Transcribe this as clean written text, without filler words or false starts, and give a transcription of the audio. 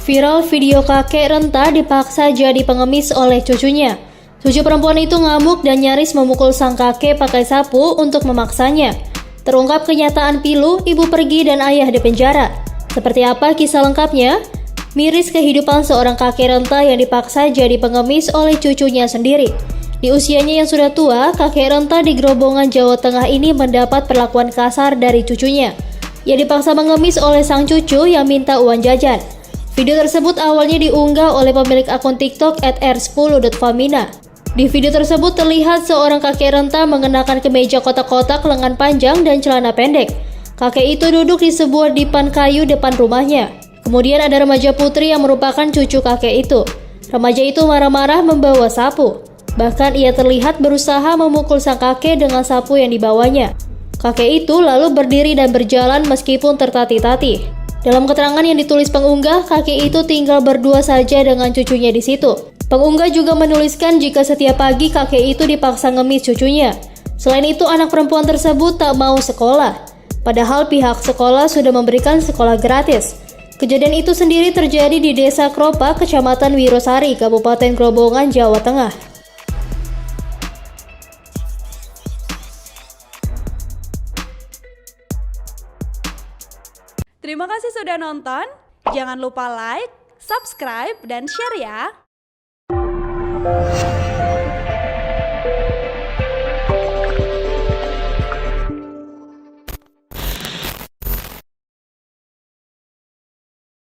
Viral video kakek renta dipaksa jadi pengemis oleh cucunya. Cucu perempuan itu ngamuk dan nyaris memukul sang kakek pakai sapu untuk memaksanya. Terungkap kenyataan pilu, ibu pergi dan ayah dipenjara. Seperti apa kisah lengkapnya? Miris kehidupan seorang kakek renta yang dipaksa jadi pengemis oleh cucunya sendiri. Di usianya yang sudah tua, kakek renta di Grobongan, Jawa Tengah ini mendapat perlakuan kasar dari cucunya. Ia dipaksa mengemis oleh sang cucu yang minta uang jajan. Video tersebut awalnya diunggah oleh pemilik akun TikTok @r10.famina. Di video tersebut terlihat seorang kakek renta mengenakan kemeja kotak-kotak lengan panjang dan celana pendek. Kakek itu duduk di sebuah dipan kayu depan rumahnya. Kemudian ada remaja putri yang merupakan cucu kakek itu. Remaja itu marah-marah membawa sapu. Bahkan ia terlihat berusaha memukul sang kakek dengan sapu yang dibawanya. Kakek itu lalu berdiri dan berjalan meskipun tertatih-tatih. Dalam keterangan yang ditulis pengunggah, kakek itu tinggal berdua saja dengan cucunya di situ. Pengunggah juga menuliskan jika setiap pagi kakek itu dipaksa ngemis cucunya. Selain itu, anak perempuan tersebut tak mau sekolah. Padahal pihak sekolah sudah memberikan sekolah gratis. Kejadian itu sendiri terjadi di Desa Kropa, Kecamatan Wirosari, Kabupaten Grobongan, Jawa Tengah. Terima kasih sudah nonton. Jangan lupa like, subscribe, dan share ya.